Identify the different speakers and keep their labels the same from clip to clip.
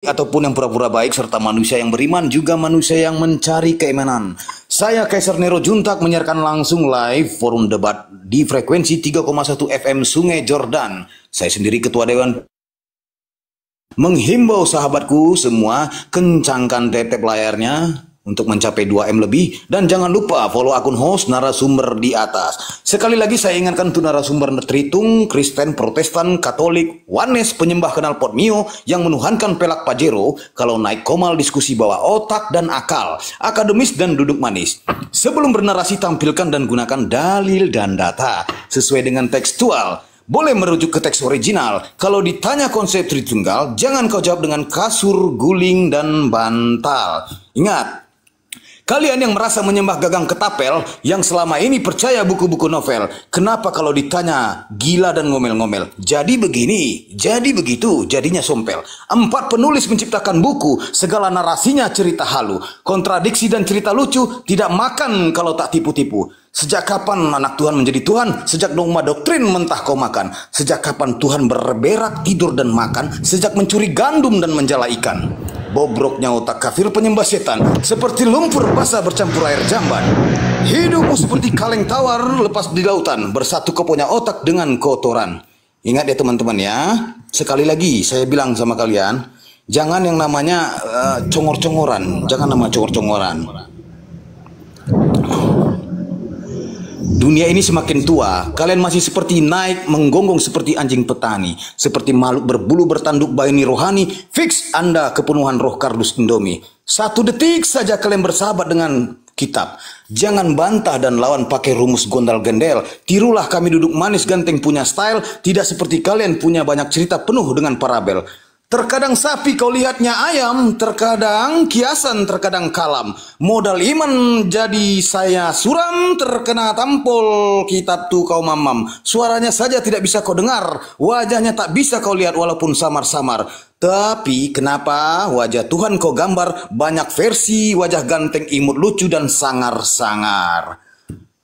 Speaker 1: ataupun yang pura-pura baik, serta manusia yang beriman, juga manusia yang mencari keimanan. Saya Kaisar Nero Juntak menyiarkan langsung live forum debat di frekuensi 3,1 FM Sungai Jordan. Saya sendiri Ketua Dewan menghimbau sahabatku semua, kencangkan tetep layarnya untuk mencapai 2M lebih, dan jangan lupa follow akun host narasumber di atas. Sekali lagi saya ingatkan untuk narasumber Tritung, Kristen, Protestan, Katolik, Wanes, penyembah knalpot Mio yang menuhankan pelak Pajero, kalau naik komal diskusi bawa otak dan akal, akademis dan duduk manis. Sebelum bernarasi tampilkan dan gunakan dalil dan data sesuai dengan tekstual. Boleh merujuk ke teks original. Kalau ditanya konsep Tritunggal, jangan kau jawab dengan kasur, guling, dan bantal. Ingat, kalian yang merasa menyembah gagang ketapel, yang selama ini percaya buku-buku novel, kenapa kalau ditanya gila dan ngomel-ngomel? Jadi begini, jadi begitu, jadinya sompel. 4 penulis menciptakan buku, segala narasinya cerita halu, kontradiksi dan cerita lucu, tidak makan kalau tak tipu-tipu. Sejak kapan anak Tuhan menjadi Tuhan? Sejak dogma doktrin mentah kau makan. Sejak kapan Tuhan berberak, tidur dan makan? Sejak mencuri gandum dan menjala ikan. Bobroknya otak kafir penyembah setan, seperti lumpur basah bercampur air jamban. Hidupmu seperti kaleng tawar lepas di lautan, bersatu kau punya otak dengan kotoran. Ingat ya teman-teman ya, sekali lagi saya bilang sama kalian, jangan yang namanya congor-congoran, jangan nama congor-congoran. Dunia ini semakin tua, kalian masih seperti naik menggonggong seperti anjing petani, seperti makhluk berbulu bertanduk baini rohani. Fix Anda kepenuhan roh kardus Indomie. 1 detik saja kalian bersahabat dengan kitab. Jangan bantah dan lawan pakai rumus gondal gendel. Tirulah kami duduk manis ganteng punya style, tidak seperti kalian punya banyak cerita penuh dengan parabel. Terkadang sapi kau lihatnya ayam, terkadang kiasan, terkadang kalam. Modal iman jadi saya suram, terkena tampol kitab tu kau mamam. Suaranya saja tidak bisa kau dengar, wajahnya tak bisa kau lihat walaupun samar-samar. Tapi kenapa wajah Tuhan kau gambar banyak versi wajah ganteng, imut, lucu dan sangar-sangar.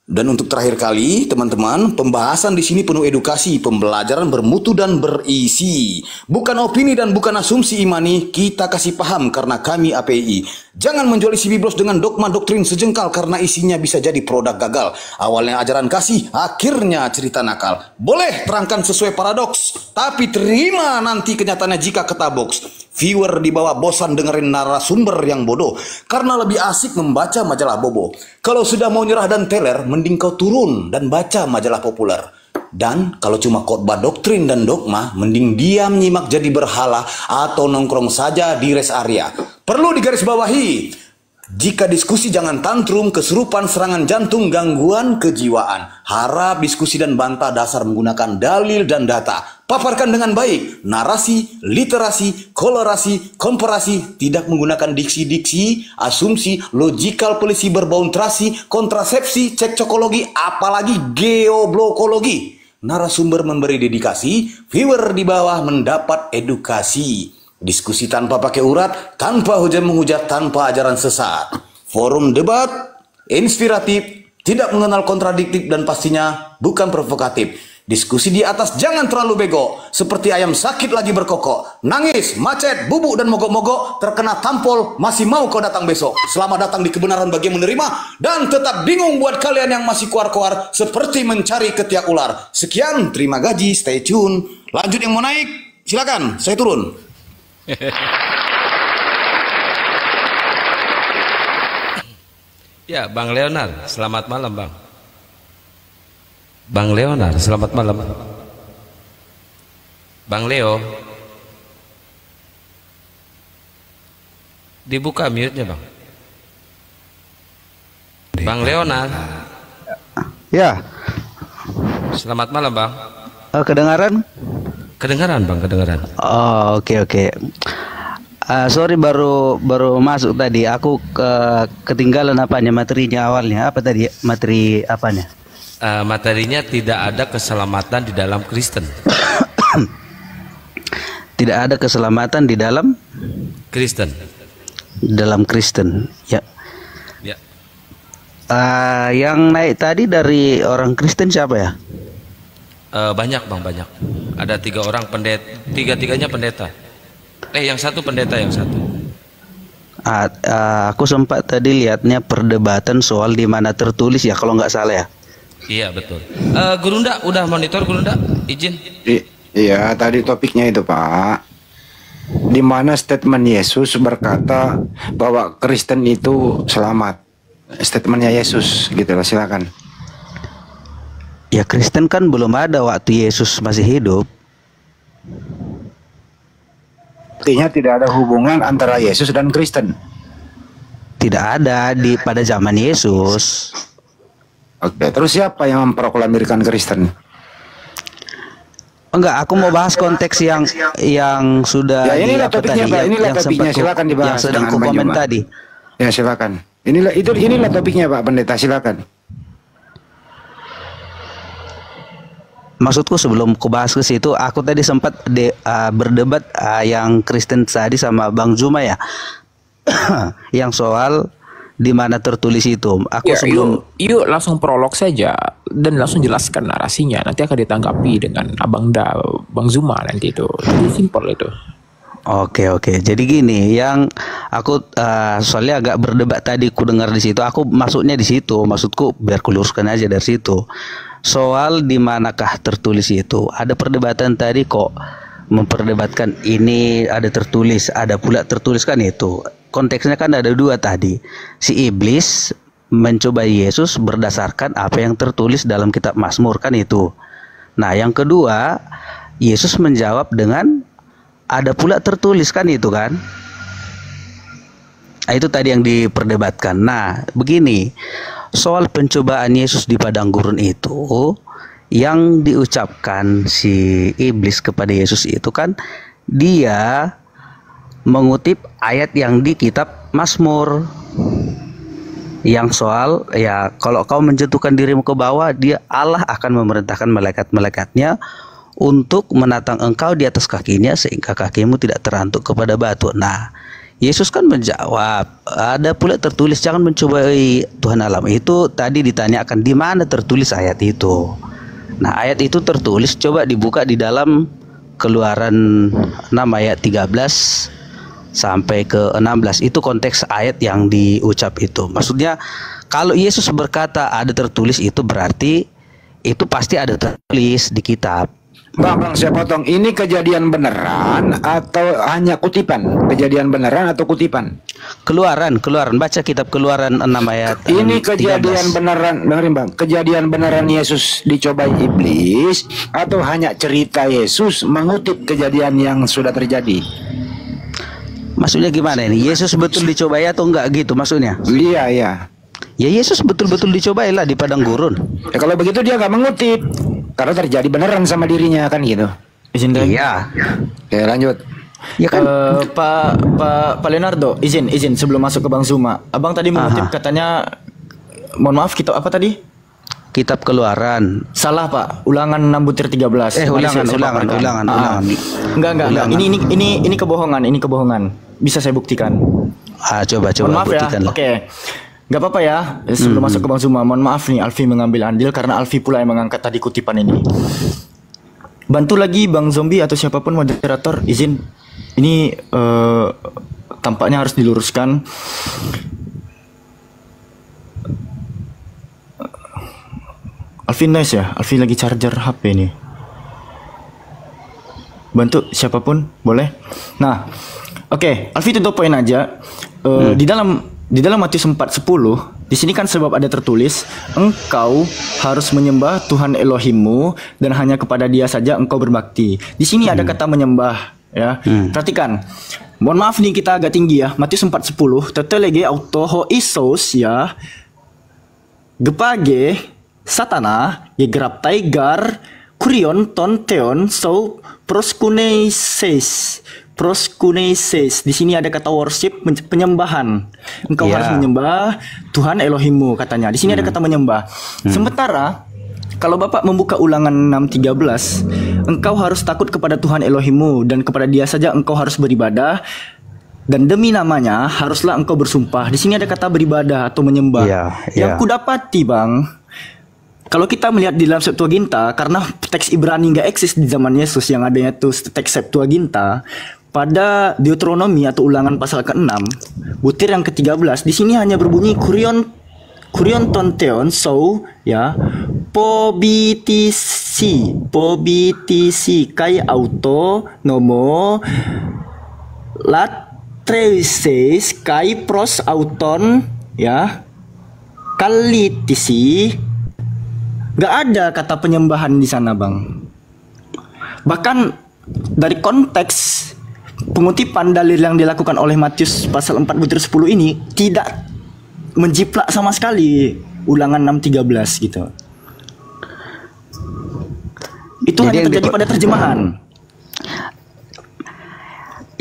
Speaker 1: Dan untuk terakhir kali, teman-teman, pembahasan di sini penuh edukasi, pembelajaran bermutu dan berisi. Bukan opini dan bukan asumsi imani, kita kasih paham karena kami API. Jangan menjual isi biblos dengan dogma doktrin sejengkal karena isinya bisa jadi produk gagal. Awalnya ajaran kasih, akhirnya cerita nakal. Boleh terangkan sesuai paradoks, tapi terima nanti kenyataannya jika ketaboks. Viewer di bawah bosan dengerin narasumber yang bodoh karena lebih asik membaca majalah bobo. Kalau sudah mau nyerah dan teler, mending kau turun dan baca majalah populer. Dan kalau cuma khotbah doktrin dan dogma, mending diam nyimak jadi berhala atau nongkrong saja di rest area. Perlu digarisbawahi, jika diskusi jangan tantrum, kesurupan, serangan jantung, gangguan kejiwaan. Harap diskusi dan bantah dasar menggunakan dalil dan data. Paparkan dengan baik, narasi, literasi, kolorasi, komparasi, tidak menggunakan diksi-diksi, asumsi, logikal polisi berbountrasi, kontrasepsi, cekcokologi, apalagi geoblokologi. Narasumber memberi dedikasi, viewer di bawah mendapat edukasi. Diskusi tanpa pakai urat, tanpa hujan menghujat, tanpa ajaran sesat. Forum debat, inspiratif, tidak mengenal kontradiktif dan pastinya bukan provokatif. Diskusi di atas jangan terlalu bego, seperti ayam sakit lagi berkokok. Nangis, macet, bubuk dan mogok-mogok, terkena tampol, masih mau kau datang besok. Selamat datang di kebenaran bagi yang menerima, dan tetap bingung buat kalian yang masih kuar-kuar, seperti mencari ketiak ular. Sekian, terima gaji, stay tune. Lanjut yang mau naik, silakan, saya turun.
Speaker 2: Ya, Bang Leonard, selamat malam, Bang. Bang Leonard, selamat malam. Bang Leo, dibuka mute-nya, Bang. Bang Leonard.
Speaker 3: Ya.
Speaker 2: Selamat malam, Bang.
Speaker 3: Kedengaran?
Speaker 2: Kedengaran, Bang, kedengaran.
Speaker 3: Oh, oke. Sorry baru masuk tadi. Aku ketinggalan apanya materinya awalnya. Apa tadi materi apanya?
Speaker 2: Materinya tidak ada keselamatan di dalam Kristen.
Speaker 3: Tidak ada keselamatan di dalam
Speaker 2: Kristen.
Speaker 3: Dalam Kristen. Ya.
Speaker 2: Ya.
Speaker 3: Yang naik tadi dari orang Kristen siapa ya?
Speaker 2: Banyak, Bang, banyak. Ada 3 orang pendeta, 3-3-nya pendeta. Yang satu pendeta, yang satu.
Speaker 3: Aku sempat tadi lihatnya perdebatan soal di mana tertulis ya kalau nggak salah ya.
Speaker 2: Iya betul. Gurunda udah monitor Gurunda, izin.
Speaker 4: Iya, tadi topiknya itu Pak. Di mana statement Yesus berkata bahwa Kristen itu selamat. Statementnya Yesus gitu lah, silakan.
Speaker 3: Ya Kristen kan belum ada waktu Yesus masih hidup.
Speaker 4: Artinya tidak ada hubungan antara Yesus dan Kristen.
Speaker 3: Tidak ada pada zaman Yesus.
Speaker 4: Oke, terus siapa yang memproklamirkan Kristen?
Speaker 3: Enggak, aku mau bahas konteks yang sudah
Speaker 4: ya, inilah topiknya, Pak. Inilah topiknya, silakan dibahas.
Speaker 3: Yang sedang ku komen tadi.
Speaker 4: Ya, silakan. Inilah topiknya Pak Pendeta, silakan.
Speaker 3: Maksudku sebelum ku bahas ke situ, aku tadi sempat berdebat yang Kristen tadi sama Bang Zuma ya. Yang soal di mana tertulis itu. Aku
Speaker 5: ya,
Speaker 3: sebelum
Speaker 5: yuk langsung prolog saja dan langsung jelaskan narasinya. Nanti akan ditanggapi dengan Bang Zuma nanti itu. Jadi simpel itu.
Speaker 3: Oke. Jadi gini, yang aku soalnya agak berdebat tadi ku dengar di situ. Aku masuknya di situ. Maksudku biar ku luruskan aja dari situ. Soal di manakah tertulis itu. Ada perdebatan tadi kok memperdebatkan ini ada tertulis, ada pula tertulis kan itu. Konteksnya kan ada dua tadi. Si iblis mencoba Yesus berdasarkan apa yang tertulis dalam kitab Mazmur kan itu. Nah, yang kedua, Yesus menjawab dengan ada pula tertulis kan itu kan. Nah, itu tadi yang diperdebatkan. Nah, begini. Soal pencobaan Yesus di padang gurun itu, yang diucapkan si iblis kepada Yesus itu kan dia mengutip ayat yang di kitab Mazmur yang soal ya kalau kau menjatuhkan dirimu ke bawah, dia Allah akan memerintahkan malaikat-malaikatnya untuk menatang engkau di atas kakinya sehingga kakimu tidak terantuk kepada batu. Nah, Yesus kan menjawab, ada pula tertulis jangan mencobai Tuhan Allah. Itu tadi ditanyakan di mana tertulis ayat itu. Nah, ayat itu tertulis, coba dibuka di dalam Keluaran 6 ayat 13 sampai ke 16. Itu konteks ayat yang diucap itu. Maksudnya kalau Yesus berkata ada tertulis itu berarti itu pasti ada tertulis di kitab.
Speaker 4: Bang, saya potong. Ini kejadian beneran atau hanya kutipan? Kejadian beneran atau kutipan?
Speaker 3: Keluaran. Baca kitab Keluaran 6 ayat 13.
Speaker 4: Ini kejadian beneran, dengerin Bang. Kejadian beneran Yesus dicobai iblis atau hanya cerita Yesus mengutip kejadian yang sudah terjadi?
Speaker 3: Maksudnya gimana ini? Yesus betul dicobai atau enggak gitu maksudnya?
Speaker 4: Iya.
Speaker 3: Ya Yesus betul-betul dicobai lah di padang gurun.
Speaker 4: Ya kalau begitu dia nggak mengutip. Karena terjadi beneran sama dirinya kan gitu.
Speaker 6: Izin deh.
Speaker 3: Iya.
Speaker 4: Oke, lanjut.
Speaker 3: Ya kan.
Speaker 6: Pak Leonardo, izin sebelum masuk ke Bang Zuma. Abang tadi mengutip katanya, mohon maaf, kitab apa tadi?
Speaker 3: Kitab Keluaran.
Speaker 6: Salah Pak, Ulangan 6/13.
Speaker 3: Ulangan.
Speaker 6: Enggak. Ini kebohongan. Bisa saya buktikan.
Speaker 3: Coba
Speaker 6: mohon maaf
Speaker 3: buktikan
Speaker 6: ya.
Speaker 3: lah.
Speaker 6: Oke. Gak apa-apa ya, sebelum masuk ke Bang Zuma, mohon maaf nih Alfi mengambil andil karena Alfi pula yang mengangkat tadi kutipan ini. Bantu lagi Bang Zombie atau siapapun moderator, izin. Ini tampaknya harus diluruskan. Alfi nice ya, Alfi lagi charger HP nih. Bantu siapapun, boleh. Nah, oke, Alfi tutup poin aja. Di dalam Matius 4:10, di sini kan sebab ada tertulis, engkau harus menyembah Tuhan Elohimmu dan hanya kepada Dia saja engkau berbakti. Di sini ada kata menyembah, ya. Perhatikan. Mohon maaf nih kita agak tinggi ya. Matius 4:10, tetelege auto ho isos ya. Gepage satana ye grab taigar kurion ton teon so proskuneses. Di sini ada kata worship, penyembahan. Engkau harus menyembah Tuhan Elohimmu katanya. Di sini ada kata menyembah. Sementara kalau Bapak membuka Ulangan 6:13, engkau harus takut kepada Tuhan Elohimmu dan kepada Dia saja engkau harus beribadah dan demi namanya haruslah engkau bersumpah. Di sini ada kata beribadah atau menyembah. Yang kudapati Bang, kalau kita melihat di dalam Septuaginta, karena teks Ibrani nggak eksis di zaman Yesus, yang adanya tuh teks Septuaginta, pada Deuteronomi atau Ulangan pasal ke-6, butir yang ke-13, di sini hanya berbunyi kurion tonteon so ya pobitisi kai auto nomo latreses kai pros auton ya kalitisi. Gak ada kata penyembahan di sana, Bang. Bahkan dari konteks pengutipan dalil yang dilakukan oleh Matius pasal 4 butir 10 ini tidak menjiplak sama sekali Ulangan 6:13 gitu. Itu
Speaker 3: Jadi
Speaker 6: hanya terjadi pada terjemahan.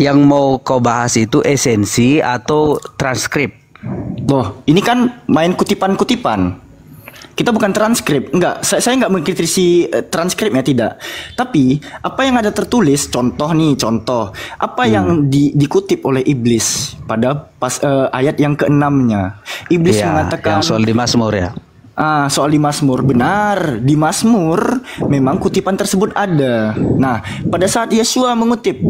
Speaker 3: Yang mau kau bahas itu esensi atau transkrip?
Speaker 6: Loh, ini kan main kutipan-kutipan. Kita bukan transkrip, enggak. Saya enggak mengkritisi transkripnya, tidak. Tapi apa yang ada tertulis, contoh. Apa yang dikutip oleh iblis pada ayat yang ke-6-nya. Iblis mengatakan
Speaker 3: yang soal di Mazmur ya.
Speaker 6: Soal di Mazmur, benar. Di Mazmur memang kutipan tersebut ada. Nah, pada saat Yesua mengutip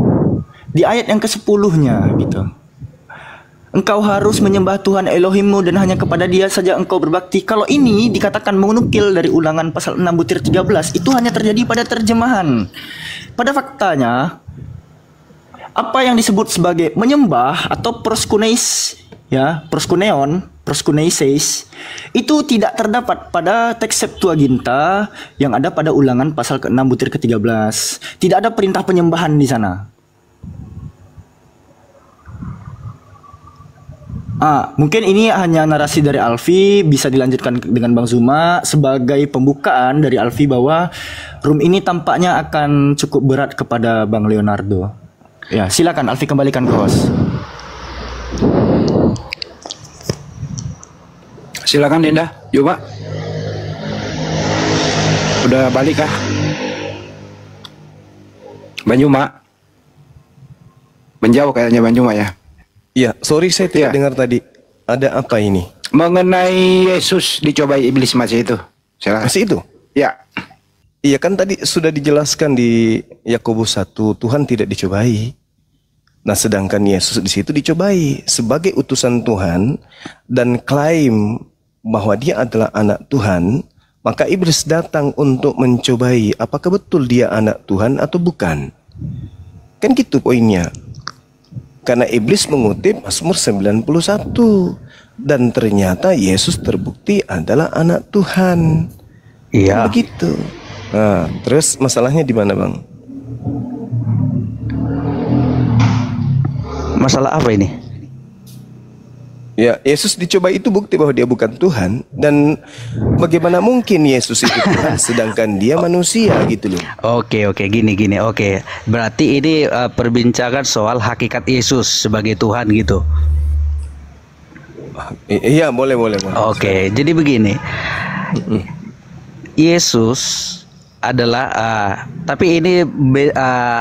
Speaker 6: di ayat yang ke-10-nya gitu. Engkau harus menyembah Tuhan Elohimmu dan hanya kepada Dia saja engkau berbakti. Kalau ini dikatakan menukil dari Ulangan pasal 6 butir 13, itu hanya terjadi pada terjemahan. Pada faktanya, apa yang disebut sebagai menyembah atau proskuneis, ya, proskuneises, itu tidak terdapat pada teks Septuaginta yang ada pada Ulangan pasal ke-6 butir ke-13. Tidak ada perintah penyembahan di sana. Mungkin ini hanya narasi dari Alfi, bisa dilanjutkan dengan Bang Zuma sebagai pembukaan dari Alfi bahwa room ini tampaknya akan cukup berat kepada Bang Leonardo. Ya, silakan Alfi, kembalikan ke host.
Speaker 4: Silakan Dinda, yuk Pak. Udah balik kah? Banjuma. Menjauh kayaknya Banjuma ya.
Speaker 7: Iya, sorry saya tidak dengar tadi. Ada apa ini?
Speaker 4: Mengenai Yesus dicobai iblis masih itu. Silakan.
Speaker 7: Masih itu?
Speaker 4: Ya.
Speaker 7: Iya kan tadi sudah dijelaskan di Yakobus 1, Tuhan tidak dicobai. Nah, sedangkan Yesus di situ dicobai sebagai utusan Tuhan dan klaim bahwa dia adalah anak Tuhan, maka iblis datang untuk mencobai apakah betul dia anak Tuhan atau bukan. Kan gitu poinnya. Karena iblis mengutip Mazmur 91 dan ternyata Yesus terbukti adalah anak Tuhan.
Speaker 3: Iya.
Speaker 7: Begitu. Nah, terus masalahnya di mana, Bang?
Speaker 3: Masalah apa ini?
Speaker 7: Ya, Yesus dicoba itu bukti bahwa dia bukan Tuhan. Dan bagaimana mungkin Yesus itu Tuhan sedangkan dia manusia gitu loh.
Speaker 3: Oke, gini. Oke, berarti ini perbincangan soal hakikat Yesus sebagai Tuhan gitu.
Speaker 7: Iya, boleh.
Speaker 3: Oke, jadi begini. Yesus adalah tapi ini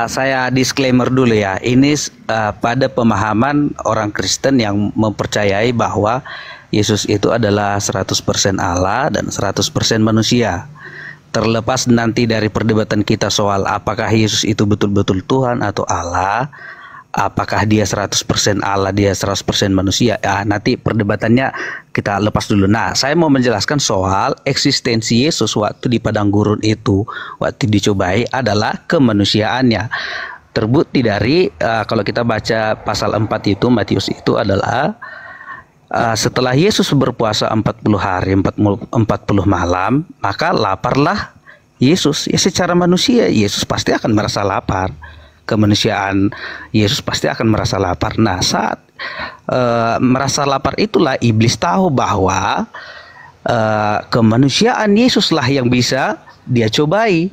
Speaker 3: saya disclaimer dulu ya. Ini pada pemahaman orang Kristen yang mempercayai bahwa Yesus itu adalah 100% Allah dan 100% manusia. Terlepas nanti dari perdebatan kita soal apakah Yesus itu betul-betul Tuhan atau Allah, apakah dia 100% Allah, dia 100% manusia, nanti perdebatannya kita lepas dulu. Nah, saya mau menjelaskan soal eksistensi Yesus waktu di padang gurun itu, waktu dicobai adalah kemanusiaannya. Terbukti dari kalau kita baca pasal 4 itu, Matius itu adalah setelah Yesus berpuasa 40 hari 40 malam, maka laparlah Yesus. Ya, secara manusia Yesus pasti akan merasa lapar. Kemanusiaan Yesus pasti akan merasa lapar. Nah, saat merasa lapar itulah iblis tahu bahwa kemanusiaan Yesuslah yang bisa dia cobai.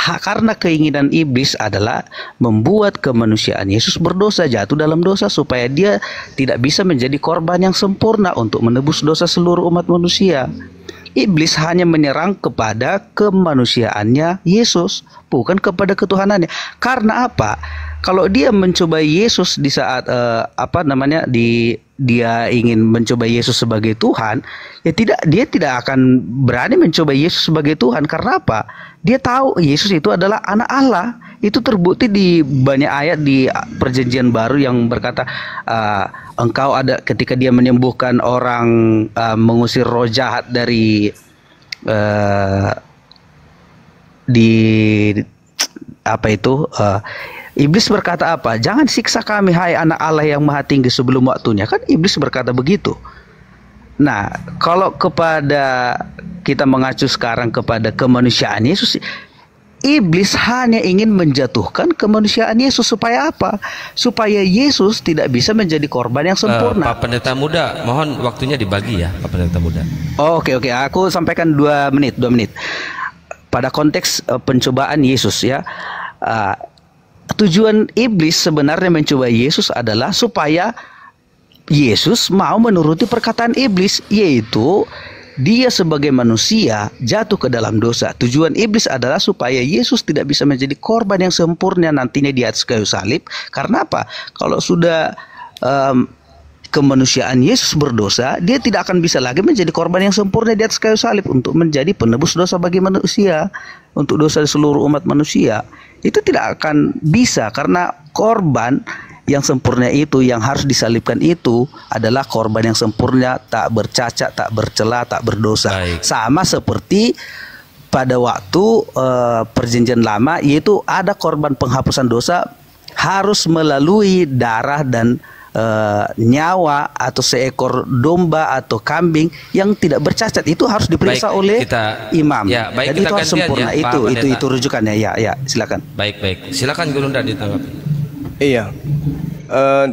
Speaker 3: Karena keinginan iblis adalah membuat kemanusiaan Yesus berdosa, jatuh dalam dosa, supaya dia tidak bisa menjadi korban yang sempurna untuk menebus dosa seluruh umat manusia. Iblis hanya menyerang kepada kemanusiaannya Yesus, bukan kepada ketuhanannya. Karena apa? Kalau dia mencoba Yesus di saat dia ingin mencoba Yesus sebagai Tuhan, ya dia tidak akan berani mencoba Yesus sebagai Tuhan. Karena apa? Dia tahu Yesus itu adalah anak Allah Itu terbukti di banyak ayat di Perjanjian Baru yang berkata engkau ada ketika dia menyembuhkan orang, mengusir roh jahat dari di apa itu iblis berkata apa? Jangan siksa kami hai anak Allah yang maha tinggi sebelum waktunya. Kan iblis berkata begitu. Nah, kalau kepada kita mengacu sekarang kepada kemanusiaan Yesus, iblis hanya ingin menjatuhkan kemanusiaan Yesus supaya apa? Supaya Yesus tidak bisa menjadi korban yang sempurna.
Speaker 2: Pak Pendeta Muda, mohon waktunya dibagi ya, Pak Pendeta Muda.
Speaker 3: Oke, aku sampaikan 2 menit. Pada konteks pencobaan Yesus ya, tujuan iblis sebenarnya mencoba Yesus adalah supaya Yesus mau menuruti perkataan iblis, yaitu dia sebagai manusia jatuh ke dalam dosa. Tujuan iblis adalah supaya Yesus tidak bisa menjadi korban yang sempurna nantinya di atas kayu salib. Karena apa? Kalau sudah kemanusiaan Yesus berdosa, dia tidak akan bisa lagi menjadi korban yang sempurna di atas kayu salib untuk menjadi penebus dosa bagi manusia, untuk dosa seluruh umat manusia. Itu tidak akan bisa karena korban yang sempurna itu, yang harus disalibkan itu adalah korban yang sempurna, tak bercacat, tak bercela, tak berdosa.
Speaker 2: Baik.
Speaker 3: Sama seperti pada waktu Perjanjian Lama, yaitu ada korban penghapusan dosa harus melalui darah dan nyawa atau seekor domba atau kambing yang tidak bercacat. Itu harus diperiksa oleh imam.
Speaker 2: Ya, baik,
Speaker 3: jadi
Speaker 2: kita
Speaker 3: itu harus sempurna
Speaker 2: ya,
Speaker 3: itu rujukannya. Ya, silakan.
Speaker 2: Baik. Silakan Guru Nda ditanggapi.
Speaker 7: Iya,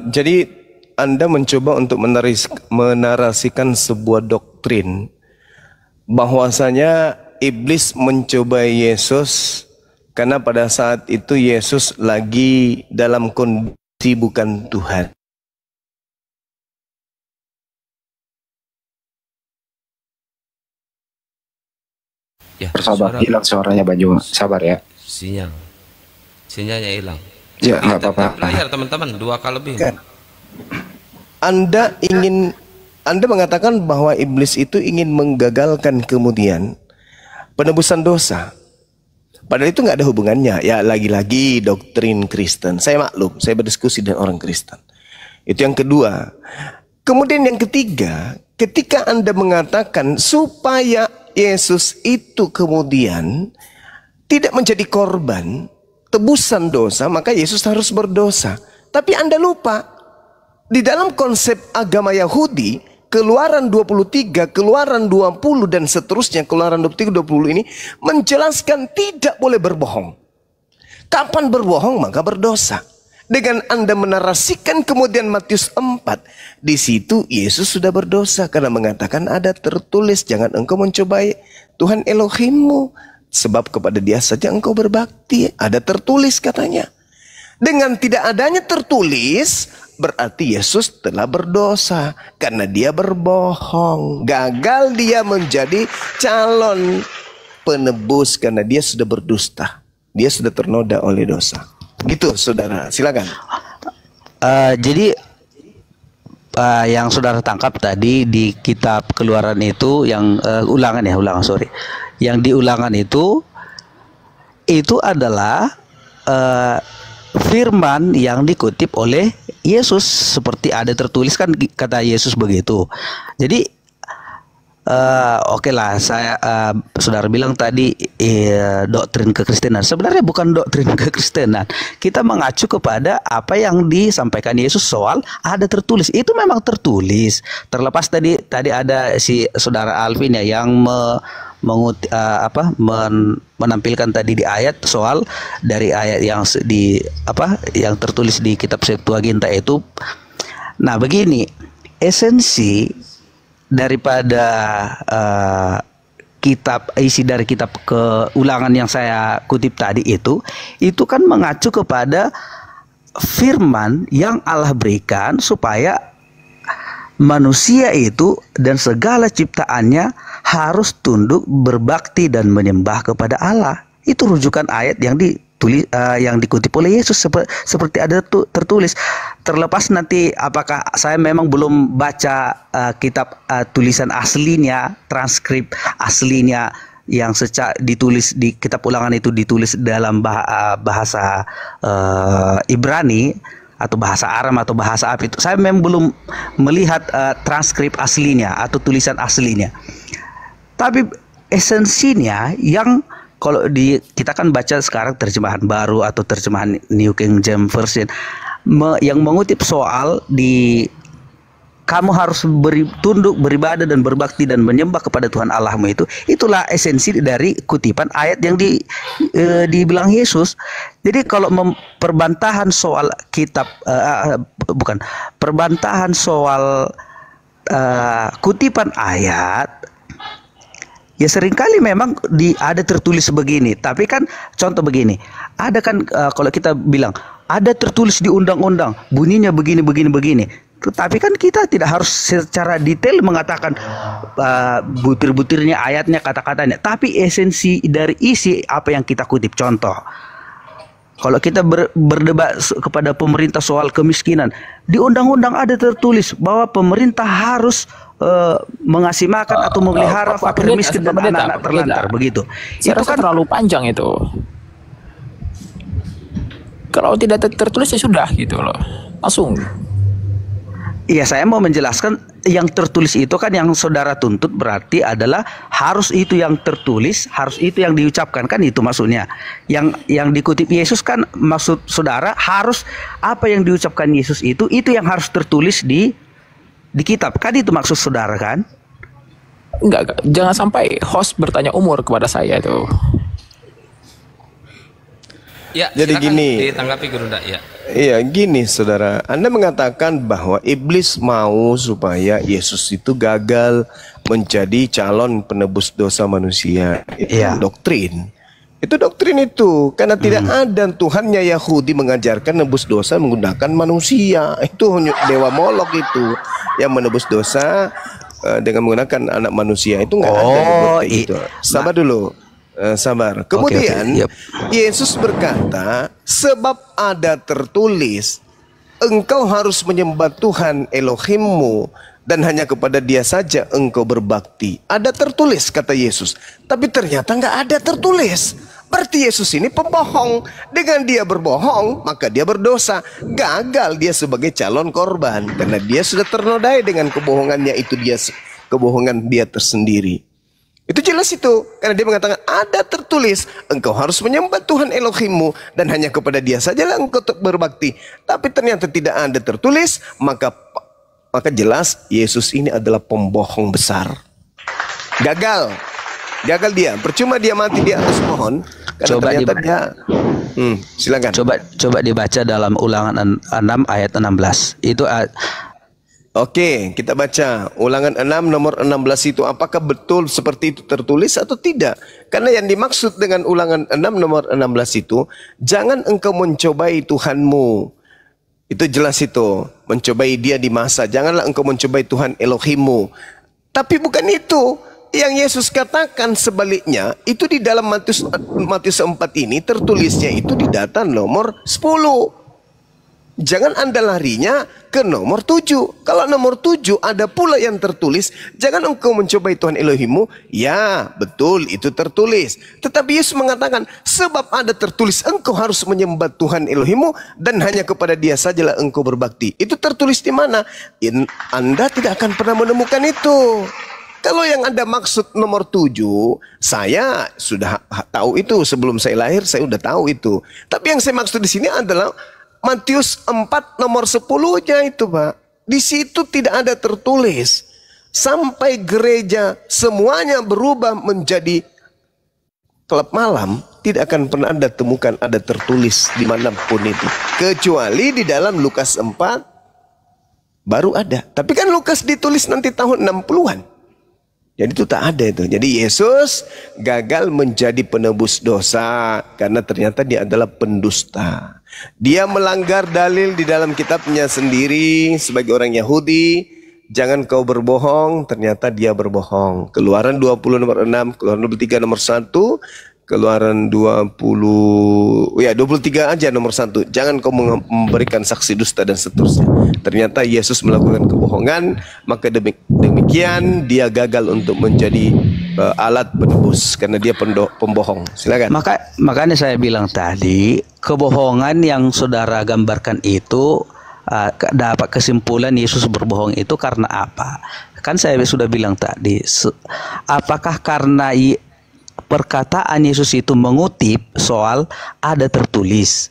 Speaker 7: jadi Anda mencoba untuk menarasikan sebuah doktrin bahwasanya iblis mencoba Yesus karena pada saat itu Yesus lagi dalam kondisi bukan Tuhan.
Speaker 2: Ya,
Speaker 4: Sabar, hilang suaranya Banyu. Sabar ya.
Speaker 2: Sinyalnya hilang.
Speaker 4: Ya, nggak apa-apa.
Speaker 2: Layar teman-teman 2K lebih.
Speaker 7: Anda mengatakan bahwa iblis itu ingin menggagalkan kemudian penebusan dosa. Padahal itu nggak ada hubungannya. Ya, lagi-lagi doktrin Kristen. Saya maklum, saya berdiskusi dengan orang Kristen. Itu yang kedua. Kemudian yang ketiga, ketika Anda mengatakan supaya Yesus itu kemudian tidak menjadi korban tebusan dosa, maka Yesus harus berdosa. Tapi Anda lupa, di dalam konsep agama Yahudi, Keluaran 23, Keluaran 20 dan seterusnya, Keluaran 23, 20 ini menjelaskan tidak boleh berbohong. Kapan berbohong maka berdosa. Dengan Anda menarasikan kemudian Matius 4, di situ Yesus sudah berdosa karena mengatakan ada tertulis jangan engkau mencobai Tuhan Elohimmu, sebab kepada dia saja engkau berbakti. Ada tertulis katanya. Dengan tidak adanya tertulis, berarti Yesus telah berdosa karena dia berbohong. Gagal dia menjadi calon penebus karena dia sudah berdusta. Dia sudah ternoda oleh dosa. Gitu saudara, silakan.
Speaker 3: Jadi yang saudara tangkap tadi di kitab Keluaran itu yang ulangan, yang di Ulangan itu adalah firman yang dikutip oleh Yesus, seperti ada tertulis kan kata Yesus begitu. Jadi oke lah, saya saudara bilang tadi doktrin kekristenan. Sebenarnya bukan doktrin kekristenan. Kita mengacu kepada apa yang disampaikan Yesus soal ada tertulis. Itu memang tertulis. Terlepas tadi ada si saudara Alvin ya yang menampilkan tadi di ayat soal dari ayat yang tertulis di kitab Septuaginta itu. Nah, begini, esensi daripada isi dari kitab Ulangan yang saya kutip tadi itu kan mengacu kepada firman yang Allah berikan supaya manusia itu dan segala ciptaannya harus tunduk, berbakti dan menyembah kepada Allah. Itu rujukan ayat yang dikutip oleh Yesus seperti ada tertulis. Terlepas nanti apakah saya memang belum baca kitab tulisan aslinya, transkrip aslinya yang ditulis di kitab Ulangan itu ditulis dalam bahasa Ibrani atau bahasa Aram atau bahasa apa itu, saya memang belum melihat transkrip aslinya atau tulisan aslinya. Tapi esensinya yang kalau kita kan baca sekarang terjemahan baru atau terjemahan New King James Version yang mengutip soal kamu harus tunduk, beribadah dan berbakti dan menyembah kepada Tuhan Allahmu itulah esensi dari kutipan ayat yang dibilang Yesus. Jadi kalau perbantahan soal perbantahan soal kutipan ayat, ya seringkali memang ada tertulis begini, tapi kan contoh begini, ada kan kalau kita bilang ada tertulis di undang-undang bunyinya begini. Tapi kan kita tidak harus secara detail mengatakan butir-butirnya ayatnya, kata-katanya. Tapi esensi dari isi apa yang kita kutip. Contoh, kalau kita berdebat kepada pemerintah soal kemiskinan, di undang-undang ada tertulis bahwa pemerintah harus mengasih makan atau memelihara fakir miskin dan anak-anak terlantar. Begitu.
Speaker 5: Itu kan terlalu panjang itu. Kalau tidak tertulis ya sudah gitu loh. Langsung.
Speaker 3: Iya, saya mau menjelaskan yang tertulis itu kan yang saudara tuntut berarti adalah harus itu yang tertulis, harus itu yang diucapkan, kan itu maksudnya. Yang dikutip Yesus kan maksud saudara harus apa yang diucapkan Yesus itu yang harus tertulis di kitab. Kan itu maksud saudara kan?
Speaker 5: Enggak. Jangan sampai host bertanya umur kepada saya itu.
Speaker 2: Ya,
Speaker 7: jadi gini.
Speaker 2: Ditanggapi Guru Nda, ya.
Speaker 7: Iya, gini saudara, Anda mengatakan bahwa iblis mau supaya Yesus itu gagal menjadi calon penebus dosa manusia. Itu doktrin. Itu doktrin itu, karena tidak ada Tuhannya Yahudi mengajarkan nebus dosa menggunakan manusia. Itu dewa Molok itu yang menebus dosa dengan menggunakan anak manusia. Itu nggak ada itu. Sabar dulu. Sabar. Kemudian Yesus berkata, sebab ada tertulis, engkau harus menyembah Tuhan Elohimmu dan hanya kepada Dia saja engkau berbakti. Ada tertulis, kata Yesus. Tapi ternyata nggak ada tertulis. Berarti Yesus ini pembohong. Dengan dia berbohong, maka dia berdosa. Gagal dia sebagai calon korban, karena dia sudah ternodai dengan kebohongannya itu, kebohongan dia tersendiri. Itu jelas itu, karena dia mengatakan ada tertulis, engkau harus menyembah Tuhan Elohimmu dan hanya kepada Dia sajalah engkau berbakti. Tapi ternyata tidak ada tertulis, maka jelas Yesus ini adalah pembohong besar. Gagal dia. Percuma dia mati di atas pohon.
Speaker 3: Coba
Speaker 7: ternyata dia silakan.
Speaker 3: Coba dibaca dalam Ulangan 6 ayat 16. Itu
Speaker 7: Oke, kita baca Ulangan 6 nomor 16 itu, apakah betul seperti itu tertulis atau tidak? Karena yang dimaksud dengan Ulangan 6 nomor 16 itu, jangan engkau mencobai Tuhanmu. Itu jelas itu, mencobai Dia di masa. Janganlah engkau mencobai Tuhan Elohimmu. Tapi bukan itu yang Yesus katakan, sebaliknya. Itu di dalam Matius 4 ini tertulisnya itu di data nomor 10. Jangan Anda larinya ke nomor 7. Kalau nomor 7 ada pula yang tertulis, jangan engkau mencobai Tuhan Elohimmu. Ya, betul, itu tertulis. Tetapi Yesus mengatakan, sebab ada tertulis, engkau harus menyembah Tuhan Elohimmu dan hanya kepada Dia sajalah engkau berbakti. Itu tertulis di mana? Anda tidak akan pernah menemukan itu. Kalau yang Anda maksud nomor 7, saya sudah tahu itu. Sebelum saya lahir, saya sudah tahu itu. Tapi yang saya maksud di sini adalah Matius 4 nomor 10-nya itu, Pak. Di situ tidak ada tertulis. Sampai gereja semuanya berubah menjadi klub malam, tidak akan pernah Anda temukan ada tertulis dimanapun itu. Kecuali di dalam Lukas 4 baru ada. Tapi kan Lukas ditulis nanti tahun 60-an. Jadi itu tak ada itu. Jadi Yesus gagal menjadi penebus dosa karena ternyata dia adalah pendusta. Dia melanggar dalil di dalam kitabnya sendiri sebagai orang Yahudi. Jangan kau berbohong, ternyata dia berbohong. Keluaran 20 nomor 6, Keluaran 23 nomor 1, Keluaran 23 aja nomor 1. Jangan kau memberikan saksi dusta dan seterusnya. Ternyata Yesus melakukan kebohongan, maka demikian dia gagal untuk menjadi alat penebus karena dia pembohong. Silakan.
Speaker 3: Makanya saya bilang tadi, kebohongan yang saudara gambarkan itu dapat kesimpulan Yesus berbohong itu karena apa? Kan saya sudah bilang tadi, apakah karena perkataan Yesus itu mengutip soal ada tertulis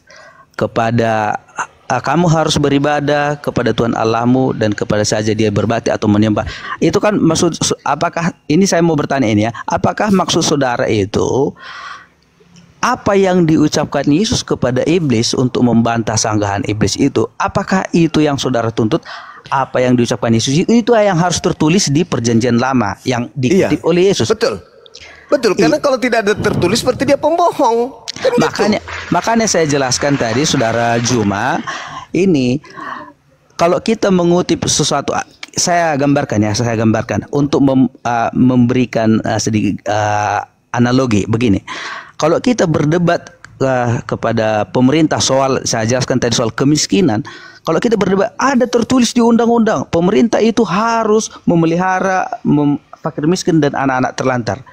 Speaker 3: kepada kamu harus beribadah kepada Tuhan Allahmu dan kepada saja dia berbakti atau menyembah. Itu kan maksud, apakah ini saya mau bertanya ini ya, apakah maksud saudara itu apa yang diucapkan Yesus kepada iblis untuk membantah sanggahan iblis itu, apakah itu yang saudara tuntut? Apa yang diucapkan Yesus itu yang harus tertulis di Perjanjian Lama yang dikutip oleh Yesus.
Speaker 7: Betul. Betul, karena kalau tidak ada tertulis berarti dia pembohong. Kan
Speaker 3: makanya saya jelaskan tadi, saudara Juma, ini kalau kita mengutip sesuatu, saya gambarkan untuk memberikan sedikit analogi begini. Kalau kita berdebat kepada pemerintah soal, saya jelaskan tadi soal kemiskinan. Kalau kita berdebat, ada tertulis di undang-undang, pemerintah itu harus memelihara fakir miskin dan anak-anak terlantar.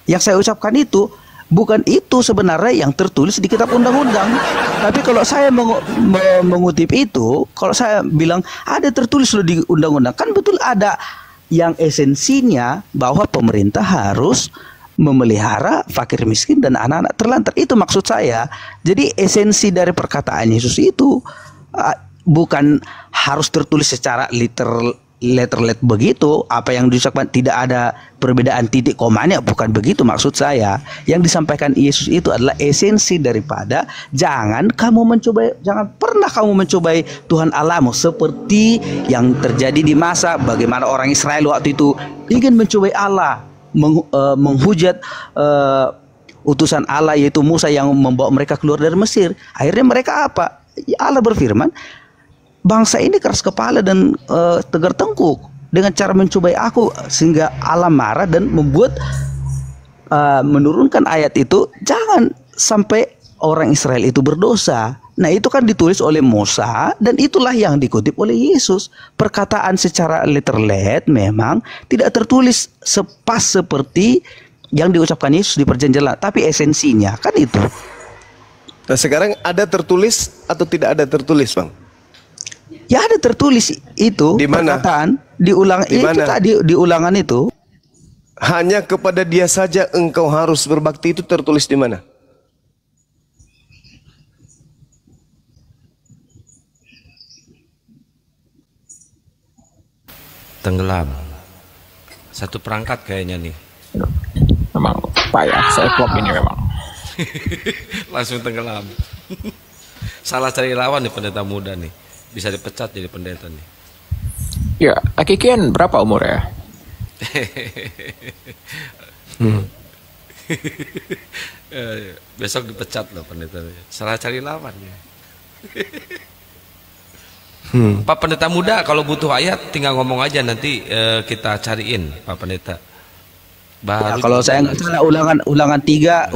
Speaker 3: Yang saya ucapkan itu bukan itu sebenarnya yang tertulis di kitab undang-undang. Tapi kalau saya mengutip itu, kalau saya bilang ada tertulis loh di undang-undang, kan betul ada yang esensinya bahwa pemerintah harus memelihara fakir miskin dan anak-anak terlantar. Itu maksud saya. Jadi esensi dari perkataan Yesus itu bukan harus tertulis secara letterlet begitu, apa yang diucapkan tidak ada perbedaan titik komanya, bukan begitu maksud saya. Yang disampaikan Yesus itu adalah esensi daripada jangan pernah kamu mencobai Tuhan Allahmu, seperti yang terjadi di masa bagaimana orang Israel waktu itu ingin mencobai Allah, menghujat utusan Allah yaitu Musa yang membawa mereka keluar dari Mesir. Akhirnya mereka apa? Allah berfirman, bangsa ini keras kepala dan tegar tengkuk dengan cara mencobai aku, sehingga Allah marah dan membuat menurunkan ayat itu, jangan sampai orang Israel itu berdosa. Nah itu kan ditulis oleh Musa dan itulah yang dikutip oleh Yesus. Perkataan secara letterlet memang tidak tertulis sepas seperti yang diucapkan Yesus di Perjanjian Lama, tapi esensinya kan itu.
Speaker 7: Nah sekarang ada tertulis atau tidak ada tertulis, Bang?
Speaker 3: Ya ada tertulis itu.
Speaker 7: Di mana?
Speaker 3: Perkataan di ulangan itu.
Speaker 7: Hanya kepada dia saja engkau harus berbakti, itu tertulis di mana?
Speaker 2: Tenggelam. Satu perangkat kayaknya nih.
Speaker 5: Memang payah saya klop ini memang.
Speaker 2: Langsung tenggelam. Salah cari lawan nih pendeta muda nih. Bisa dipecat jadi pendeta nih.
Speaker 5: Ya, Akikian berapa umurnya?
Speaker 2: Besok dipecat loh pendeta. Salah cari lawan ya. Pak pendeta muda, kalau butuh ayat tinggal ngomong aja, nanti kita cariin Pak pendeta. Baru
Speaker 3: kalau saya nggak salah ulangan 3,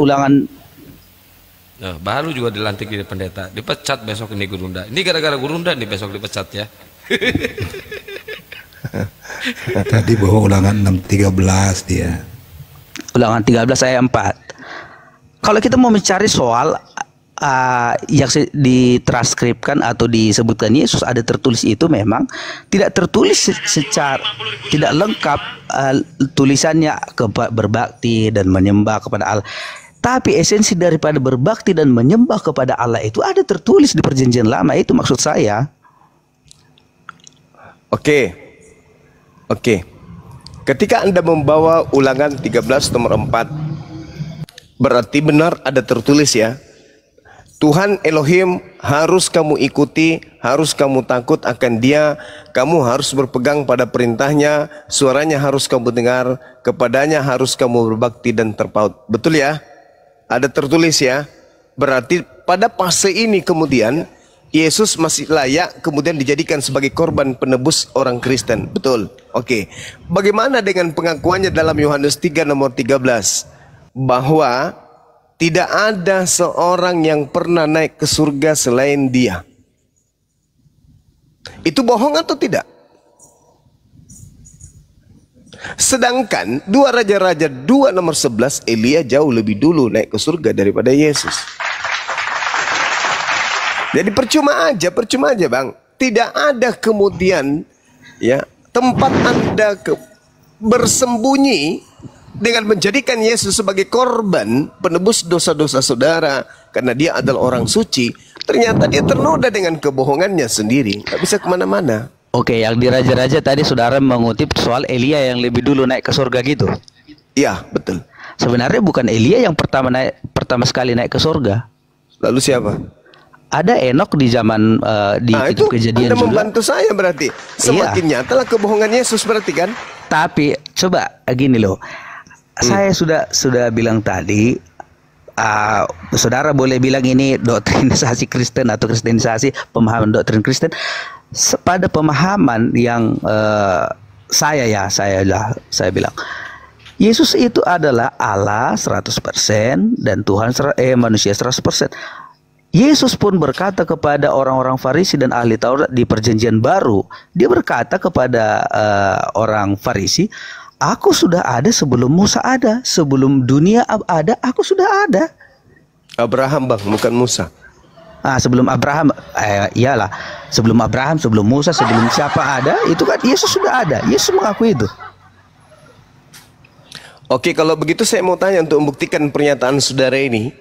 Speaker 2: Nah, baru juga dilantik jadi pendeta, dipecat besok ini Gurunda. Ini gara-gara Gurunda nih besok dipecat ya.
Speaker 1: Tadi bahwa ulangan 6:13 dia.
Speaker 3: Ulangan 13 ayat 4. Kalau kita mau mencari soal yang ditranskripkan atau disebutkan Yesus ada tertulis itu, memang tidak tertulis secara tidak lengkap tulisannya berbakti dan menyembah kepada Allah. Tapi esensi daripada berbakti dan menyembah kepada Allah itu ada tertulis di Perjanjian Lama, itu maksud saya.
Speaker 7: Oke. Ketika Anda membawa ulangan 13 nomor 4, berarti benar ada tertulis ya. Tuhan Elohim harus kamu ikuti, harus kamu takut akan Dia, kamu harus berpegang pada perintahnya, suaranya harus kamu dengar, kepadanya harus kamu berbakti dan terpaut. Betul ya? Ada tertulis ya. Berarti pada fase ini kemudian Yesus masih layak kemudian dijadikan sebagai korban penebus orang Kristen. Betul. Oke. Bagaimana dengan pengakuannya dalam Yohanes 3 nomor 13 bahwa tidak ada seorang yang pernah naik ke surga selain Dia? Itu bohong atau tidak? Sedangkan 2 Raja-Raja 2 nomor 11, Elia jauh lebih dulu naik ke surga daripada Yesus. Jadi percuma aja Bang. Tidak ada kemudian ya tempat Anda bersembunyi dengan menjadikan Yesus sebagai korban penebus dosa-dosa saudara karena dia adalah orang suci. Ternyata dia ternoda dengan kebohongannya sendiri, nggak bisa kemana-mana.
Speaker 3: Oke, yang di Raja-Raja tadi saudara mengutip soal Elia yang lebih dulu naik ke surga gitu.
Speaker 7: Iya, betul.
Speaker 3: Sebenarnya bukan Elia yang pertama sekali naik ke surga.
Speaker 7: Lalu siapa?
Speaker 3: Ada Enok di zaman di
Speaker 7: itu
Speaker 3: Kejadian
Speaker 7: Anda
Speaker 3: juga.
Speaker 7: membantu saya berarti. Semakin nyatalah kebohongan Yesus berarti kan?
Speaker 3: Tapi coba gini loh. Saya sudah bilang tadi, saudara boleh bilang ini doktrinisasi Kristen atau kristenisasi, pemahaman doktrin Kristen. Pada pemahaman yang saya bilang Yesus itu adalah Allah 100% dan Tuhan manusia 100%. Yesus pun berkata kepada orang-orang Farisi dan ahli Taurat di Perjanjian Baru, dia berkata kepada orang Farisi, aku sudah ada sebelum Musa ada, sebelum dunia ada, aku sudah ada.
Speaker 7: Abraham Bang, bukan Musa.
Speaker 3: Sebelum Abraham, iyalah, sebelum Abraham, sebelum Musa, sebelum siapa ada, itu kan Yesus sudah ada. Yesus mengakui itu.
Speaker 7: Oke, kalau begitu saya mau tanya untuk membuktikan pernyataan saudara ini.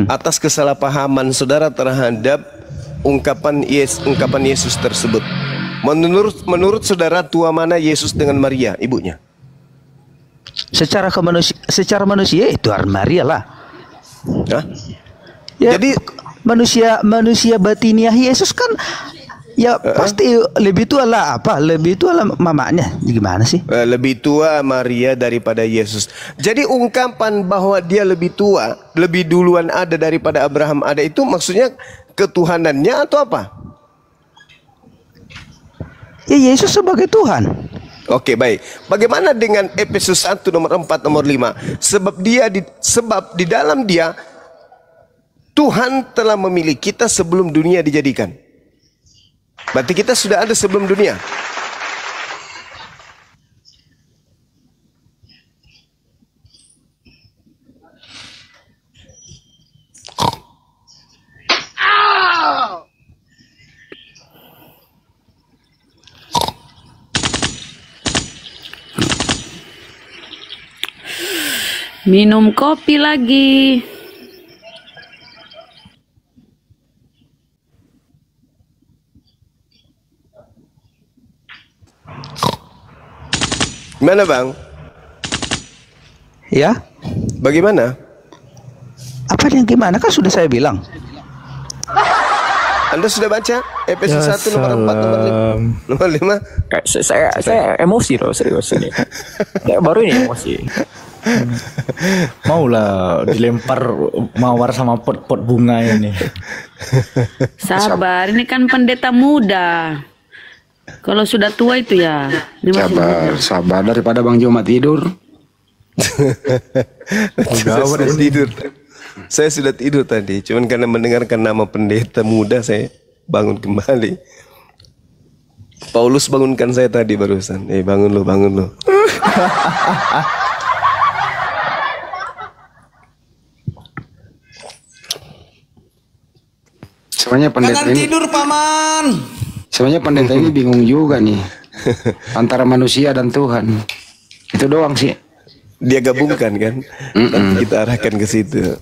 Speaker 7: Atas kesalahpahaman saudara terhadap ungkapan Yesus tersebut. Menurut saudara tua mana Yesus dengan Maria, ibunya?
Speaker 3: Secara manusia itu Maria lah.
Speaker 7: Hah?
Speaker 3: Ya,
Speaker 7: jadi
Speaker 3: manusia batiniah Yesus kan ya pasti lebih tua lah mamanya. Gimana sih?
Speaker 7: Lebih tua Maria daripada Yesus. Jadi ungkapan bahwa dia lebih tua, lebih duluan ada daripada Abraham ada, itu maksudnya ketuhanannya atau apa?
Speaker 3: Ya, Yesus sebagai Tuhan.
Speaker 7: Oke, baik. Bagaimana dengan Efesus 1 nomor 4 nomor 5? Sebab di dalam dia Tuhan telah memilih kita sebelum dunia dijadikan. Berarti kita sudah ada sebelum dunia.
Speaker 8: Minum kopi lagi.
Speaker 7: Gimana Bang?
Speaker 3: Ya?
Speaker 7: Bagaimana?
Speaker 3: Apa yang gimana? Kan sudah saya bilang.
Speaker 7: Anda sudah baca Efesus 1 nomor 4 nomor 5?
Speaker 5: Saya emosi loh, serius ini. Saya baru ini emosi.
Speaker 6: Maulah dilempar mawar sama pot-pot bunga ini.
Speaker 8: Sabar, ini kan pendeta muda. Kalau sudah tua itu ya.
Speaker 4: Sabar daripada Bang Joma tidur.
Speaker 7: Saya sudah tidur tadi, cuman karena mendengarkan nama pendeta muda saya bangun kembali. Paulus bangunkan saya tadi barusan. Bangun lo.
Speaker 4: Sebenarnya pendeta
Speaker 1: Jangan
Speaker 4: ini
Speaker 1: tidur paman.
Speaker 4: Sebenarnya pendeta ini bingung juga nih antara manusia dan Tuhan. Itu doang sih.
Speaker 7: Dia gabungkan kan. Nanti kita arahkan ke situ.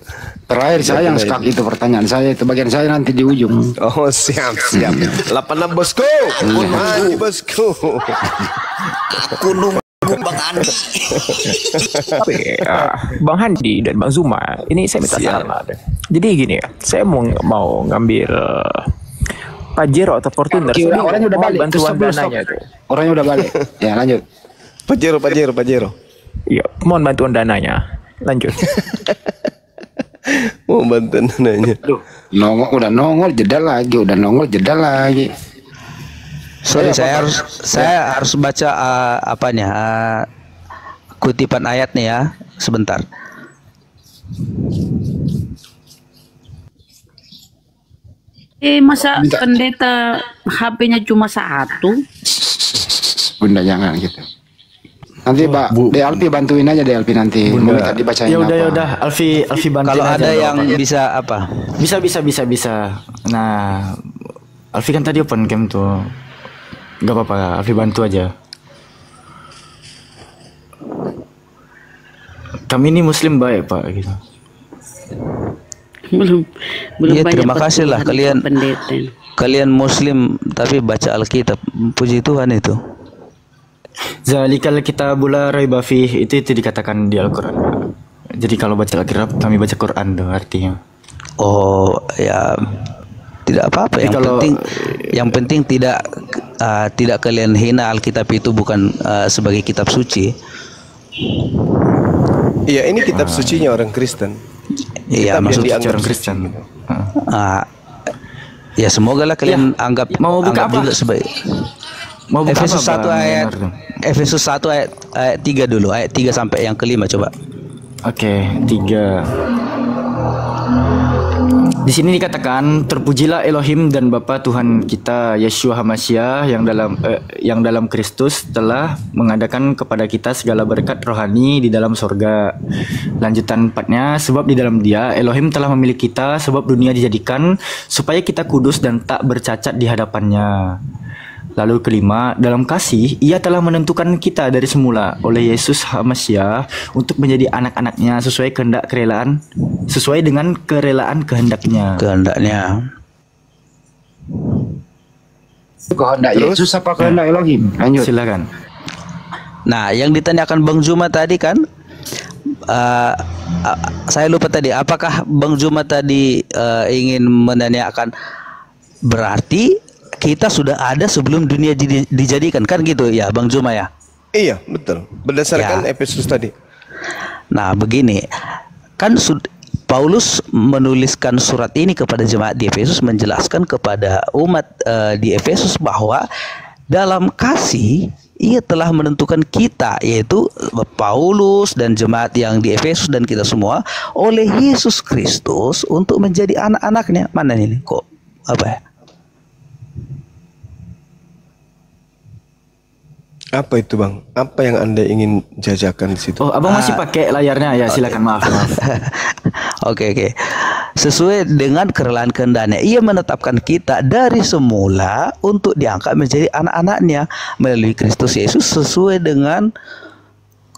Speaker 4: Terakhir saya yang skak itu pertanyaan saya itu bagian saya nanti di ujung.
Speaker 7: Oh siap. 86 bosku. Maju bosku.
Speaker 1: Aku nunggu Bang Andi.
Speaker 5: Tapi Bang Handi dan Bang Zuma, ini saya minta saran. Jadi gini ya, saya mau ngambil Pajero atau Fortuner.
Speaker 4: Orangnya udah balik.
Speaker 5: Bantuan dananya itu.
Speaker 4: Orangnya udah balik. Ya lanjut.
Speaker 7: Pajero.
Speaker 5: Iya, mohon bantuan dananya. Lanjut.
Speaker 7: Mau bantuan dananya.
Speaker 4: Udah nongol jeda lagi.
Speaker 3: Sorry, saya harus baca kutipan ayatnya ya, sebentar.
Speaker 8: Masa pendeta HP-nya cuma satu?
Speaker 4: Bunda jangan gitu. Nanti Pak Alpi bantuin aja Alpi nanti. Mau minta dibacain
Speaker 6: Ya
Speaker 4: apa.
Speaker 6: udah, Alfi bantuin
Speaker 3: Kalau
Speaker 6: aja.
Speaker 3: ada yang bisa apa?
Speaker 6: Bisa. Nah, Alfi kan tadi open cam tuh. Gak apa-apa, Alfi bantu aja. Kami ini Muslim baik Pak gitu.
Speaker 8: belum
Speaker 3: Iya,
Speaker 8: banyak
Speaker 3: terima kasih lah
Speaker 8: pertumbuhan
Speaker 3: kalian.
Speaker 8: pendeta.
Speaker 3: Kalian Muslim tapi baca Alkitab. Puji Tuhan itu.
Speaker 6: Zalikal kitabula raiba fih, itu dikatakan di Al-Qur'an. Jadi kalau baca Alkitab kami baca Quran tuh artinya.
Speaker 3: Oh ya, tidak apa-apa.
Speaker 6: Jadi
Speaker 3: Yang penting tidak kalian hina Alkitab itu bukan sebagai kitab suci.
Speaker 7: Iya, ini kitab sucinya orang Kristen.
Speaker 3: Iya,
Speaker 7: Kitab yang
Speaker 3: maksud
Speaker 7: dianggap
Speaker 6: orang
Speaker 7: suci.
Speaker 6: Kristen.
Speaker 3: Ya semoga lah kalian anggap
Speaker 6: mau buka apa?
Speaker 3: juga sebagai
Speaker 6: Mau buka
Speaker 3: Efesus
Speaker 6: apa,
Speaker 3: 1
Speaker 6: Bang
Speaker 3: ayat
Speaker 6: Leonardo?
Speaker 3: Efesus 1 ayat 3 dulu, ayat 3 sampai yang kelima coba.
Speaker 6: Oke, 3. Di sini dikatakan, terpujilah Elohim dan Bapa Tuhan kita Yeshua HaMashiach yang dalam Kristus telah mengadakan kepada kita segala berkat rohani di dalam sorga. Lanjutan 4-nya, sebab di dalam Dia Elohim telah memilih kita sebab dunia dijadikan supaya kita kudus dan tak bercacat di hadapannya. Lalu kelima, dalam kasih Ia telah menentukan kita dari semula oleh Yesus HaMashiach untuk menjadi anak-anaknya sesuai dengan kerelaan kehendaknya.
Speaker 4: Kehendak Yesus apa kehendak Elohim? Lanjut.
Speaker 6: Silakan.
Speaker 3: Nah, yang ditanyakan Bang Juma tadi kan, saya lupa tadi. Apakah Bang Juma tadi ingin menanyakan berarti kita sudah ada sebelum dunia dijadikan, kan gitu ya Bang Juma ya?
Speaker 7: Iya, betul. Berdasarkan Efesus tadi.
Speaker 3: Nah, begini. Kan Paulus menuliskan surat ini kepada jemaat di Efesus, menjelaskan kepada umat di Efesus bahwa dalam kasih Ia telah menentukan kita, yaitu Paulus dan jemaat yang di Efesus dan kita semua oleh Yesus Kristus untuk menjadi anak-anaknya. Mana ini kok apa ya?
Speaker 7: Apa itu Bang? Apa yang Anda ingin jajakan di situ?
Speaker 6: Oh, Abang masih pakai layarnya ya? Silakan, maaf.
Speaker 3: Oke. Sesuai dengan kerelaan kehendaknya, Ia menetapkan kita dari semula untuk diangkat menjadi anak-anaknya melalui Kristus Yesus sesuai dengan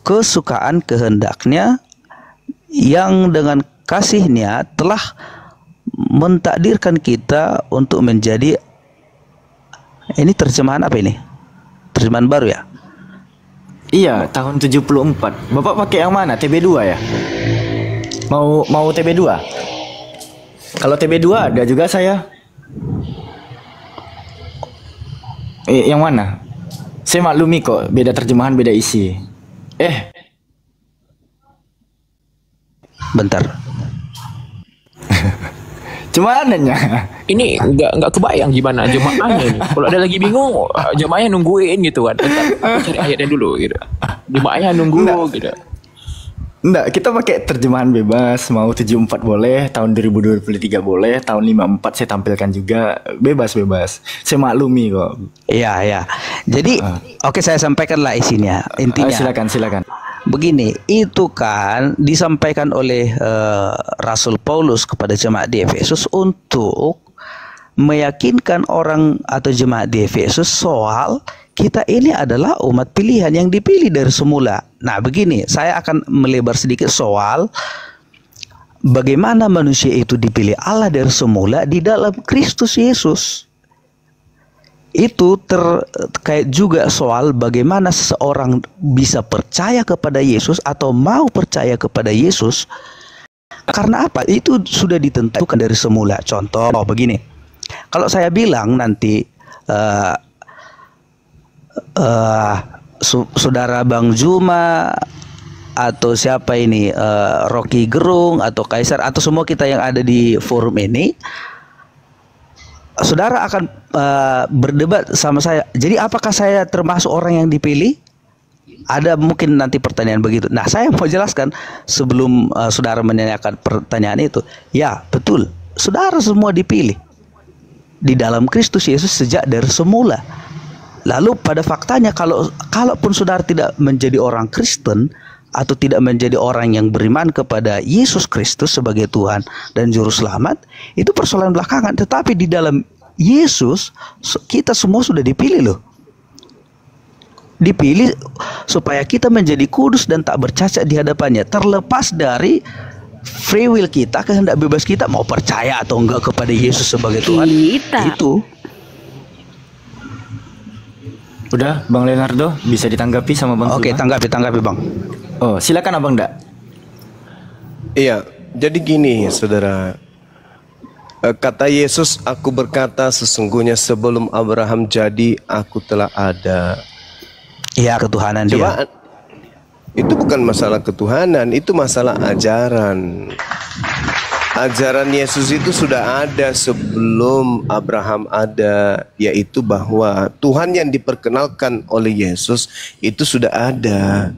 Speaker 3: kesukaan kehendaknya yang dengan kasih-Nya telah mentakdirkan kita untuk menjadi, ini terjemahan apa ini? Terjemahan baru ya?
Speaker 6: Iya, tahun 74. Bapak pakai yang mana? TB2 ya? Mau TB2? Kalau TB2 ada juga saya. Yang mana? Saya maklumi kok, beda terjemahan, beda isi.
Speaker 3: Bentar.
Speaker 6: Cuma anehnya
Speaker 5: Ini nggak kebayang gimana jemaahnya ini. Kalau ada lagi bingung, jemaahnya nungguin gitu kan. Bentar, cari ayatnya dulu gitu. Jemaahnya nunggu gitu.
Speaker 6: Enggak, kita pakai terjemahan bebas. Mau 74 boleh, tahun 2023 boleh, tahun 54 saya tampilkan juga. Bebas. Saya maklumi kok.
Speaker 3: Iya. Jadi, oke, saya sampaikan lah isinya. Intinya.
Speaker 6: Silakan.
Speaker 3: Begini, itu kan disampaikan oleh Rasul Paulus kepada jemaat di Efesus untuk meyakinkan orang atau jemaat di Efesus soal kita ini adalah umat pilihan yang dipilih dari semula. Nah, begini, saya akan melebar sedikit soal bagaimana manusia itu dipilih Allah dari semula di dalam Kristus Yesus. Itu terkait juga soal bagaimana seseorang bisa percaya kepada Yesus atau mau percaya kepada Yesus. Karena apa? Itu sudah ditentukan dari semula. Contoh begini, kalau saya bilang nanti saudara Bang Juma atau siapa ini, Rocky Gerung atau Kaisar atau semua kita yang ada di forum ini, saudara akan berdebat sama saya. Jadi apakah saya termasuk orang yang dipilih? Ada mungkin nanti pertanyaan begitu. Nah, saya mau jelaskan sebelum saudara menanyakan pertanyaan itu. Ya, betul. Saudara semua dipilih di dalam Kristus Yesus sejak dari semula. Lalu pada faktanya kalaupun saudara tidak menjadi orang Kristen atau tidak menjadi orang yang beriman kepada Yesus Kristus sebagai Tuhan dan Juru Selamat, itu persoalan belakangan. Tetapi di dalam Yesus kita semua sudah dipilih loh. Dipilih supaya kita menjadi kudus dan tak bercacat di hadapannya, terlepas dari free will kita, kehendak bebas kita mau percaya atau enggak kepada Yesus sebagai Tuhan. Itu.
Speaker 6: Udah, Bang Leonardo bisa ditanggapi sama Bang
Speaker 3: Oke,
Speaker 6: Zuma?
Speaker 3: tanggapi Bang.
Speaker 6: Oh, silakan Abang Dak.
Speaker 7: Iya, jadi gini saudara. Kata Yesus, aku berkata sesungguhnya sebelum Abraham jadi, aku telah ada.
Speaker 3: Iya, ketuhanan
Speaker 7: Coba,
Speaker 3: dia.
Speaker 7: itu bukan masalah ketuhanan, itu masalah ajaran. Ajaran Yesus itu sudah ada sebelum Abraham ada, yaitu bahwa Tuhan yang diperkenalkan oleh Yesus itu sudah ada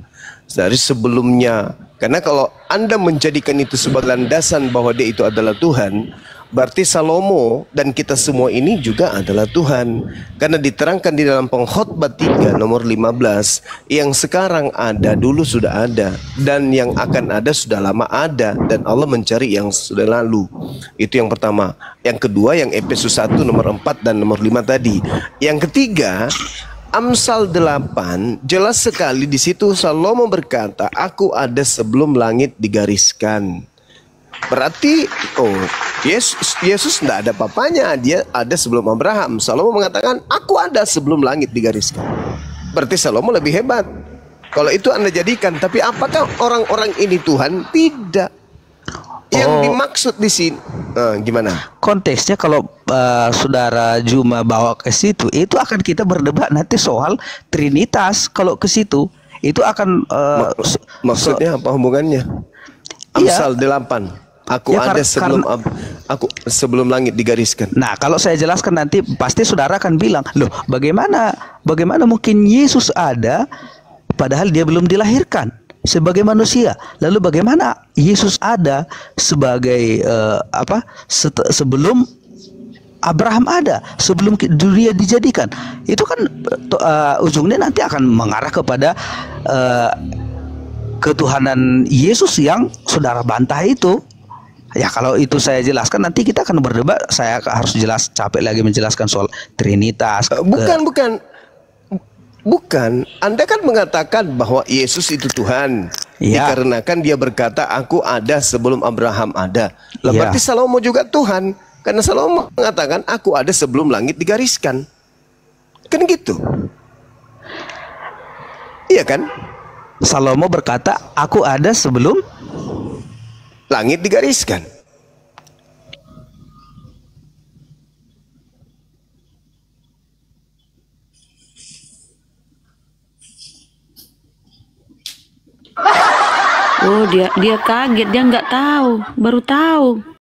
Speaker 7: dari sebelumnya. Karena kalau Anda menjadikan itu sebagai landasan bahwa dia itu adalah Tuhan, berarti Salomo dan kita semua ini juga adalah Tuhan. Karena diterangkan di dalam Pengkhotbah 3 nomor 15, yang sekarang ada dulu sudah ada, dan yang akan ada sudah lama ada, dan Allah mencari yang sudah lalu. Itu yang pertama. Yang kedua yang Efesus 1 nomor 4 dan nomor 5 tadi. Yang ketiga, Amsal 8 jelas sekali di situ Salomo berkata, aku ada sebelum langit digariskan. Berarti Yesus tidak ada papanya, dia ada sebelum Abraham. Salomo mengatakan, aku ada sebelum langit digariskan. Berarti Salomo lebih hebat. Kalau itu Anda jadikan, tapi apakah orang-orang ini Tuhan? Tidak. Yang dimaksud di sini gimana?
Speaker 3: Konteksnya kalau saudara Juma bawa ke situ, itu akan kita berdebat nanti soal Trinitas. Kalau ke situ, itu akan
Speaker 7: maksudnya apa hubungannya? Amsal 8. Aku
Speaker 3: Ya,
Speaker 7: ada sebelum langit digariskan.
Speaker 3: Nah, kalau saya jelaskan nanti pasti saudara akan bilang, loh, bagaimana mungkin Yesus ada padahal dia belum dilahirkan sebagai manusia. Lalu bagaimana Yesus ada sebagai sebelum Abraham ada, sebelum dunia dijadikan? Itu kan ujungnya nanti akan mengarah kepada ketuhanan Yesus yang saudara bantah itu. Ya, kalau itu saya jelaskan nanti kita akan berdebat. Saya harus capek lagi menjelaskan soal Trinitas.
Speaker 7: Bukan. Anda kan mengatakan bahwa Yesus itu Tuhan.
Speaker 3: Ya.
Speaker 7: Dikarenakan dia berkata, aku ada sebelum Abraham ada. Lah,
Speaker 3: Ya.
Speaker 7: berarti Salomo juga Tuhan. Karena Salomo mengatakan, aku ada sebelum langit digariskan. Kan gitu. Iya kan?
Speaker 3: Salomo berkata, aku ada sebelum
Speaker 7: Langit digariskan.
Speaker 8: Oh, dia kaget, dia nggak tahu, baru tahu.